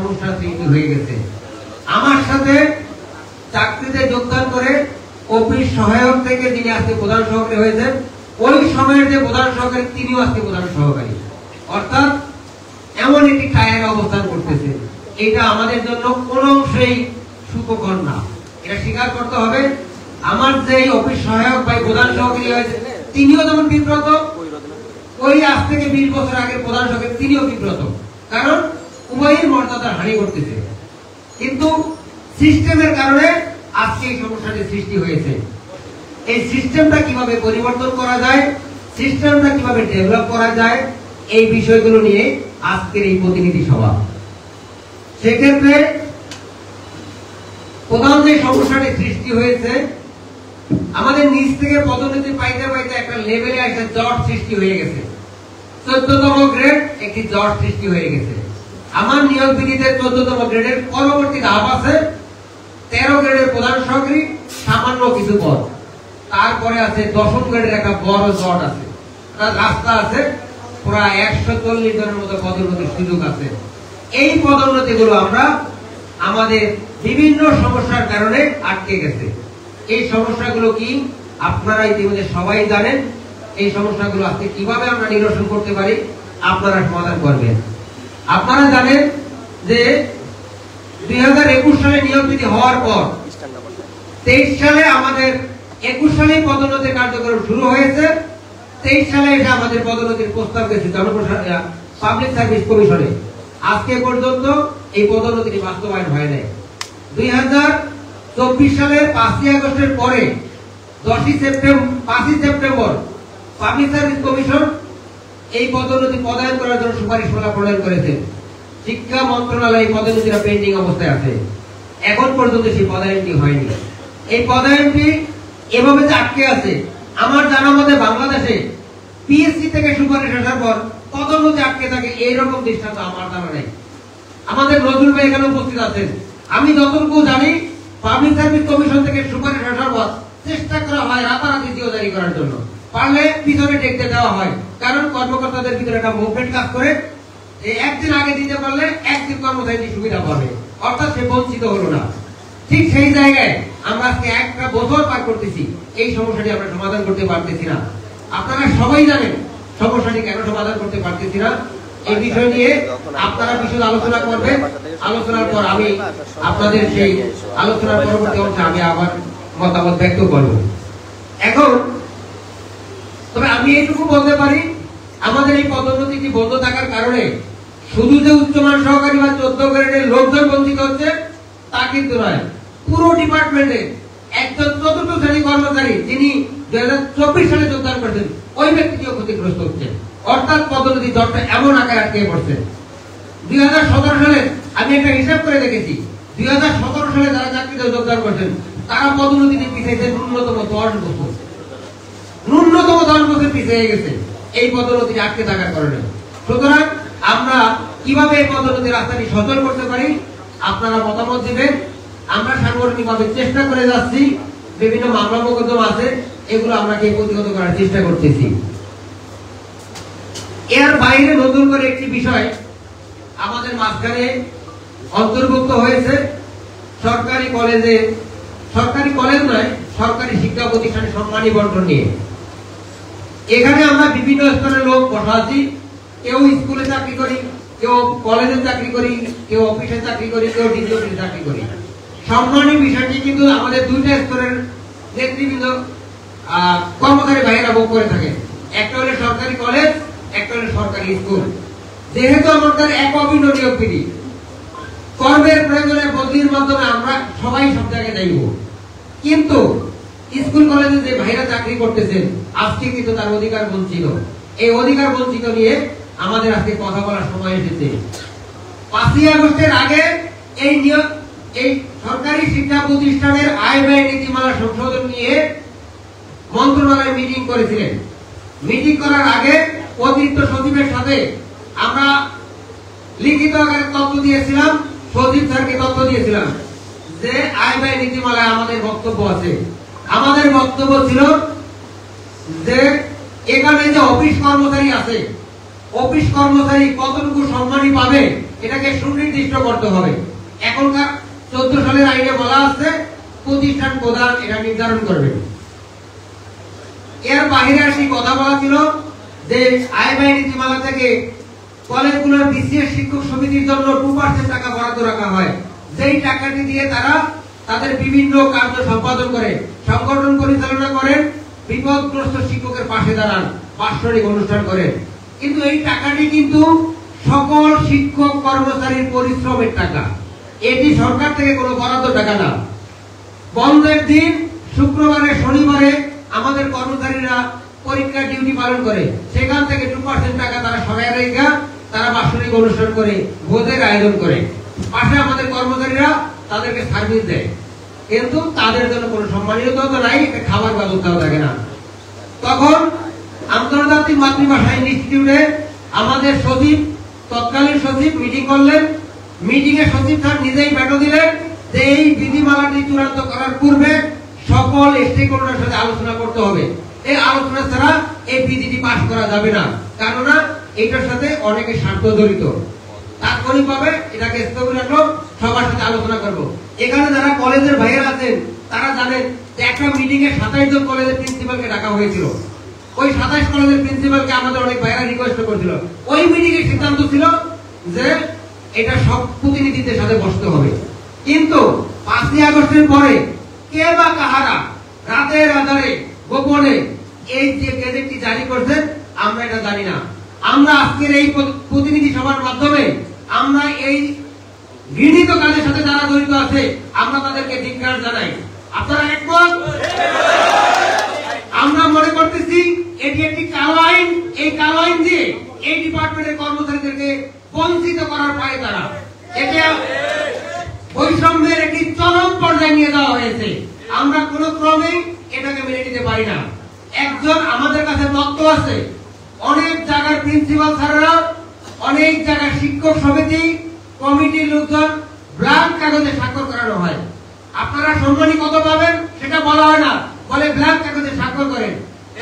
সমস্যা সৃষ্টি হয়ে গেছে। আমার সাথে চাকরিতে যোগদান করে অফিস সহায়ক থেকে যিনি আজকে প্রধান সহকারী হয়েছেন, ওই সময়ের যে প্রধান সহকারী তিনিও আজকে প্রধান সহকারী, অর্থাৎ এমন একটি টায়ারে অবস্থান করতেছে। এটা আমাদের জন্য কোনো অংশেই সুখকর না, এটা স্বীকার করতে হবে। আমার যে অফিস সহায়ক বা প্রধান সহকারী হয়েছে তিনিও যেমন বিব্রত, ওই আজ থেকে 20 বছর আগে প্রধান সহকারী তিনিও বিব্রত, কারণ উভয়ের মর্যাদার হানি করতেছে। কিন্তু সিস্টেমের কারণে আজকে এই সমস্যাটি সৃষ্টি হয়েছে। এই সিস্টেমটা কিভাবে পরিবর্তন করা যায়, সিস্টেমটা কিভাবে ডেভেলপ করা যায়, এই বিষয়গুলো নিয়ে আজকের এই প্রতিনিধি সভা। সেক্ষেত্রে প্রধান যে সমস্যাটি সৃষ্টি হয়েছে, আমাদের নিচ থেকে পদোন্নতি পাইতে পাইতে একটা লেভেলে একটা জট সৃষ্টি হয়ে গেছে। 14তম গ্রেড একটি জট সৃষ্টি হয়ে গেছে। আমার নিয়োগ বিধিতে 14তম গ্রেডের পরবর্তী ধাপ আছে 13 গ্রেডের প্রধান সহকারী, সামান্য কিছু পদ। তারপরে আছে 10ম গ্রেডের একটা বড় জট আছে, রাস্তা আছে, প্রায় 140 জনের মতো পদোন্নতির সুযোগ আছে। এই পদোন্নতিগুলো আমরা আমাদের বিভিন্ন সমস্যার কারণে আটকে গেছে। এই সমস্যাগুলো কি আপনারা ইতিমধ্যে সবাই জানেন। এই সমস্যাগুলো আজকে কিভাবে আমরা নিরসন করতে পারি আপনারা সমাধান করবেন। আপনারা জানেন যে 2021 সালে নিয়োগ বিধি হওয়ার পর 23 সালে আমাদের 21 সালে পদোন্নতি কার্যক্রম শুরু হয়েছে। 23 সালে এটা আমাদের পদোন্নতির প্রস্তাব গেছে পাবলিক সার্ভিস কমিশনে। আজকে পর্যন্ত এই পদোন্নতিটি বাস্তবায়ন হয় নাই। 2024 সালের 5ই আগস্টের পরে 5ই সেপ্টেম্বর পাবলিক সার্ভিস কমিশন এই পদোন্নতি পদায়ন করার জন্য সুপারিশমালা প্রণয়ন করেছে। শিক্ষা মন্ত্রণালয় এই পদোন্নতিটা পেন্ডিং অবস্থায় আছে, এখন পর্যন্ত সেই পদায়নটি হয়নি। এই পদায়নটি এভাবে আটকে আছে। আমার জানা মতে বাংলাদেশে পিএসসি থেকে সুপারিশ আসার পর পদোন্নতি আটকে থাকে এইরকম দৃষ্টান্ত আমার জানা নেই। আমাদের নজরুল ভাই এখানে উপস্থিত আছেন। আমি যতটুকু জানি পাবলিক সার্ভিস কমিশন থেকে সুপারিশ আসার পর চেষ্টা করা হয় রাতারাতি জিও জারি করার জন্য, পারলে পিছনে দেখতে দেওয়া হয়, কারণ কর্মকর্তাদের ভিতরে একটা মুভমেন্ট কাজ করে। একদিন আগে দিতে পারলে একদিন কর্মচারী সুবিধা পাবে, অর্থাৎ সে বঞ্চিত হলো না। ঠিক সেই জায়গায় আমরা আজকে একটা বছর পার করতেছি, এই সমস্যাটি আমরা সমাধান করতে পারতেছি না। আপনারা সবাই জানেন সমস্যাটি কেন সমাধান করতে পারতেছি না। এই বিষয় নিয়ে আপনারা বিশদ আলোচনা করবেন। আলোচনার পর আমি আপনাদের সেই আলোচনার পরবর্তী অংশে আমি আবার মতামত ব্যক্ত করব। এখন তবে আমি এইটুকু বলতে পারি, আমাদের এই পদোন্নতিটি বন্ধ থাকার কারণে শুধু যে উচ্চমান সহকারী বা 14 গ্রেডের লোকজন বঞ্চিত হচ্ছে তা কিন্তু নয়। পুরো ডিপার্টমেন্টে একজন 4র্থ শ্রেণী কর্মচারী যিনি 2024 সালে যোগদান করেছেন ওই ব্যক্তিটিও ক্ষতিগ্রস্ত হচ্ছে, অর্থাৎ পদোন্নতি জটটা এমন আকারে আটকে পড়ছে। 2017 সালে আমি একটা হিসাব করে দেখেছি, 2017 সালে যারা চাকরিতে যোগদান করেছেন তারা পদোন্নতিতে পিছিয়েছে ন্যূনতম 10 বছর। ন্যূনতম 10 বছর পিছিয়ে গেছে এই পদোন্নতি আটকে থাকার কারণে। সুতরাং আমরা কিভাবে এই পদোন্নতি রাস্তাটি সচল করতে পারি আপনারা মতামত দিবেন। আমরা সাংগঠনিকভাবে চেষ্টা করে যাচ্ছি, বিভিন্ন মামলা মোকদ্দমা আছে, এগুলো আমরা প্রতিহত করার চেষ্টা করতেছি। এর বাইরে নতুন করে একটি বিষয় আমাদের মাঝখানে অন্তর্ভুক্ত হয়েছে, সরকারি কলেজ নয়, সরকারি শিক্ষা প্রতিষ্ঠানে সম্মানী বন্টন নিয়ে। এখানে আমরা বিভিন্ন স্তরের লোক বসা আছি, কেউ স্কুলে চাকরি করি, কেউ কলেজে চাকরি করি, কেউ অফিসে চাকরি করি, কেউ ডিসি অফিসে চাকরি করি। সম্মানী বিষয়টি কিন্তু আমাদের দুইটা স্তরের নেতৃবৃন্দ কর্মচারী ভাইয়েরা ভোগ করে থাকে। একটা হলো সরকারি কলেজ, একটা হলো সরকারি স্কুল। যেহেতু আমাদের এক অভিন্ন নিয়োগ বিধি, কর্মের প্রয়োজনে বদলির মাধ্যমে আমরা সবাই সব জায়গায় যাইব, কিন্তু স্কুল কলেজে যে ভাইরা চাকরি করতেছেন আজকে কিন্তু তার অধিকার বঞ্চিত। এই অধিকার বঞ্চিত নিয়ে আমাদের আজকে কথা বলার সময় এসেছে। 5ই আগস্টের আগে এই সরকারি শিক্ষা প্রতিষ্ঠানের আয় ব্যয় নীতিমালা সংশোধন নিয়ে মন্ত্রণালয় মিটিং করেছিলেন। মিটিং করার আগে অতিরিক্ত সচিবের সাথে আমরা লিখিত আকারে তথ্য দিয়েছিলাম, সচিব স্যারকে তথ্য দিয়েছিলাম যে আয় ব্যয় নীতিমালায় আমাদের বক্তব্য আছে। আমাদের বক্তব্য ছিল যে এখানে যে অফিস কর্মচারী আছে, অফিস কর্মচারী কতটুকু সম্মানী পাবে এটাকে সুনির্দিষ্ট করতে হবে। এখনকার 14 সালের আইনে বলা আছে প্রতিষ্ঠান প্রধান এটা নির্ধারণ করবে। এর বাইরে আসি কথা বলা ছিল যে আয় ব্যয় নীতিমালা থেকে কলেজগুলোর বিসিএস শিক্ষক সমিতির জন্য 2% টাকা বরাদ্দ রাখা হয়, যেই টাকাটি দিয়ে তারা তাদের বিভিন্ন কার্য সম্পাদন করে, সংগঠন পরিচালনা করেন, বিপদগ্রস্ত শিক্ষকের পাশে দাঁড়ান, বাৎসরিক অনুষ্ঠান করেন। কিন্তু এই টাকাটি কিন্তু সকল শিক্ষক কর্মচারীর পরিশ্রমের টাকা, এটি সরকার থেকে কোনো বরাদ্দ টাকা না। বন্ধের দিন শুক্রবারে শনিবারে আমাদের কর্মচারীরা পরীক্ষা ডিউটি পালন করে, সেখান থেকে 2% টাকা তারা সবাই রেখা তারা বাৎসরিক অনুষ্ঠান করে, ভোজের আয়োজন করে, পাশে আমাদের কর্মচারীরা তাদেরকে সার্ভিস দেয়, কিন্তু তাদের জন্য কোনো সম্মানিত তো নাই, খাবার ব্যবস্থাও থাকে না। তখন আন্তর্জাতিক মাতৃভাষা ইনস্টিটিউটে আমাদের সচিব, তৎকালীন সচিব মিটিং করলেন। মিটিং এ সচিব স্যার নিজেই ব্যাটো দিলেন যে এই বিধিমালাটি চূড়ান্ত করার পূর্বে সকল স্টেক হোল্ডারের সাথে আলোচনা করতে হবে। এই আলোচনা ছাড়া এই বিধিটি পাস করা যাবে না, কেননা এটার সাথে অনেকে স্বার্থ জড়িত। তাৎক্ষণিকভাবে এটাকে স্থগিত রাখলো, সবার সাথে আলোচনা করব। এখানে যারা কলেজের ভাইয়েরা আছেন তারা জানেন যে একটা মিটিং এ 27 জন কলেজের প্রিন্সিপালকে ডাকা হয়েছিল। ওই 27 কলেজের প্রিন্সিপালকে আমাদের অনেক ভাইয়েরা রিকোয়েস্ট করেছিল। ওই মিটিং এর সিদ্ধান্ত ছিল যে এটা সব প্রতিনিধিদের সাথে বসতে হবে। কিন্তু 5ই আগস্টের পরে কে বা কাহারা রাতের আধারে গোপনে এই যে গেজেটটি জারি করছেন আমরা এটা জানি না। আমরা আজকের এই প্রতিনিধি সভার মাধ্যমে আমরা এই ঘৃণিত কাজের সাথে যারা জড়িত আছে আমরা তাদেরকে ধিক্কার জানাই। আপনারা একমত? আমরা মনে করতেছি এটি একটি কালো আইন। এই কালো আইন দিয়ে এই ডিপার্টমেন্টের কর্মচারীদেরকে বঞ্চিত করার পায় তারা। এটা বৈষম্যের একটি চরম পর্যায়ে নিয়ে যাওয়া হয়েছে। আমরা কোন ক্রমে এটাকে মেনে নিতে পারি না। একজন আমাদের কাছে তথ্য আছে, অনেক জায়গার প্রিন্সিপাল স্যাররা, অনেক জায়গার শিক্ষক সমিতি কমিটির লোকজন ব্ল্যাঙ্ক কাগজে স্বাক্ষর করানো হয়। আপনারা সম্মানী কত পাবেন সেটা বলা হয় না, বলে ব্ল্যাঙ্ক কাগজে স্বাক্ষর করেন।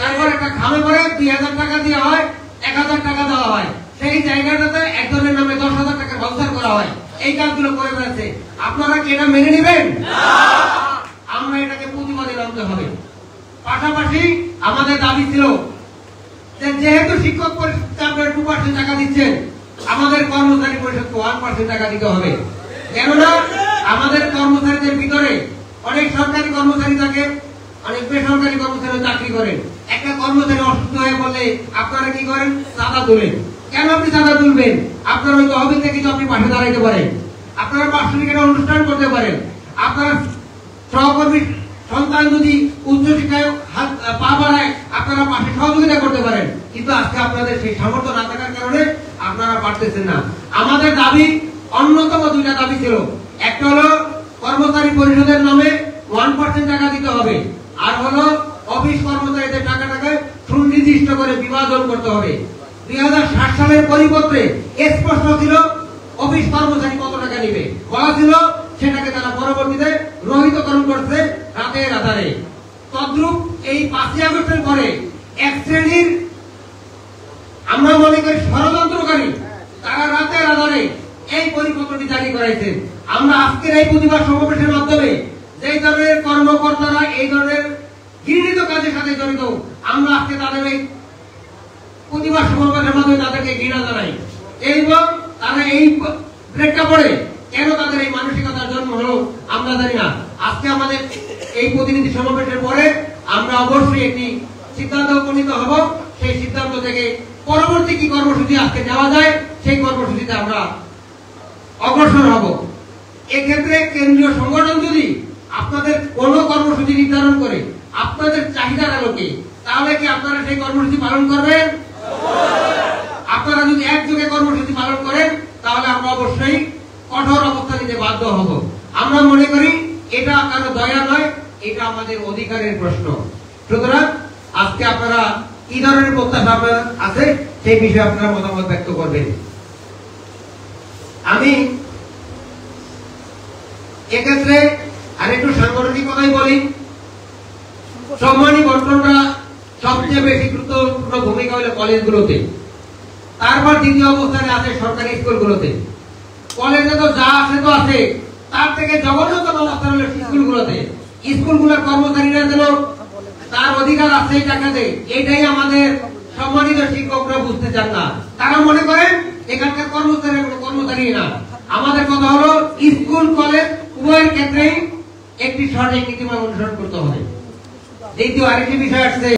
তারপর একটা খামে পরে 2000 টাকা দেওয়া হয়, 1000 টাকা দেওয়া হয়, সেই জায়গাটাতে একজনের নামে 10,000 টাকা ভাউচার করা হয়। এই কাজগুলো করে বেড়াচ্ছে। আপনারা কি এটা মেনে নেবেন? আমরা এটাকে প্রতিবাদে নামতে হবে। পাশাপাশি আমাদের দাবি ছিল যে যেহেতু শিক্ষক পরিষদ 2% টাকা দিচ্ছেন, আমাদের কর্মচারী পরিষদকে 1% টাকা দিতে হবে। কেননা আমাদের কর্মচারীদের ভিতরে অনেক সরকারি কর্মচারী থাকে, অনেক বেসরকারি কর্মচারী চাকরি করেন। একটা কর্মচারী অসুস্থ হয়ে বললে আপনারা কি করেন? চাঁদা তোলেন। কেন আপনি চাঁদা তুলবেন? আপনার ওই তহবিল থেকে তো আপনি পাশে দাঁড়াইতে পারেন, আপনারা বাৎসরিক একটা অনুষ্ঠান করতে পারেন, আপনার সহকর্মী সন্তান যদি উচ্চশিক্ষায় পা বাড়ায় আপনারা পাশে সহযোগিতা করতে পারেন। কিন্তু আজকে আপনাদের সেই সামর্থ্য না থাকার কারণে আপনারা পারতেছেন না। আমাদের দাবি, অন্যতম 2টা দাবি ছিল। একটা হলো কর্মচারী পরিষদের নামে 1% টাকা দিতে হবে, আর হলো অফিস কর্মচারীদের টাকাটাকে সুনির্দিষ্ট করে বিভাজন করতে হবে। 2007 সালের পরিপত্রে স্পষ্ট ছিল অফিস কর্মচারী কত টাকা নেবে, বলা ছিল। সেটাকে তারা পরবর্তীতে রহিতকরণ করছে রাতের আধারে। তদ্রূপ এই 5ই আগস্টের পরে এক শ্রেণীর, আমরা মনে করি ষড়যন্ত্রকারী, তারা রাতের আধারে এই পরিপত্রটি জারি করাইছে। আমরা আজকের এই প্রতিবাদ সমাবেশের মাধ্যমে যেই ধরনের কর্মকর্তারা এই ধরনের ঘৃণিত কাজের সাথে জড়িত, আমরা আজকে তাদের এই প্রতিবাদ সমাবেশের মাধ্যমে তাদেরকে ঘৃণা জানাই। এবং তারা এই প্রেক্ষাপটে কেন তাদের এই মানসিকতার জন্ম হলো আমরা জানি না। আজকে আমাদের এই প্রতিনিধি সমাবেশের পরে আমরা অবশ্যই একটি সিদ্ধান্ত উপনীত হব। সেই সিদ্ধান্ত থেকে পরবর্তী কি কর্মসূচি আজকে নেওয়া যায় সেই কর্মসূচিতে আমরা অগ্রসর হব। এক্ষেত্রে কেন্দ্রীয় সংগঠন যদি আপনাদের কোন কর্মসূচি নির্ধারণ করে আপনাদের চাহিদার আলোকে, তাহলে কি আপনারা সেই কর্মসূচি পালন করবেন? আপনারা যদি একযোগে কর্মসূচি পালন করেন তাহলে আমরা অবশ্যই কঠোর অবস্থা নিতে বাধ্য হব। আমরা মনে করি এটা কারো দয়া নয়, এটা আমাদের অধিকারের প্রশ্ন। সুতরাং আজকে আপনারা কি ধরনের প্রত্যাশা আছে সেই বিষয়ে আপনারা মতামত ব্যক্ত করবেন। আমি এক্ষেত্রে আরেকটু সাংগঠনিক কথাই বলি। সম্মানী বন্টনটা সবচেয়ে বেশি গুরুত্বপূর্ণ ভূমিকা হলো কলেজগুলোতে, তারপর দ্বিতীয় অবস্থানে আছে সরকারি স্কুলগুলোতে। কলেজে তো যা আছে তো আছে, তার থেকে জঘন্যতম অবস্থা হলো স্কুলগুলোতে। স্কুলগুলোর কর্মচারীরা যেন তার অধিকার আছে টাকা দেয়, এটাই আমাদের সম্মানিত শিক্ষকরা বুঝতে চান না। তারা মনে করেন এখানকার কর্মচারী কোনো কর্মচারী না। আমাদের কথা হলো স্কুল কলেজ উভয়ের ক্ষেত্রেই একটি সঠিক নীতিমালা অনুসরণ করতে হবে। দ্বিতীয় আরেকটি বিষয় আসছে,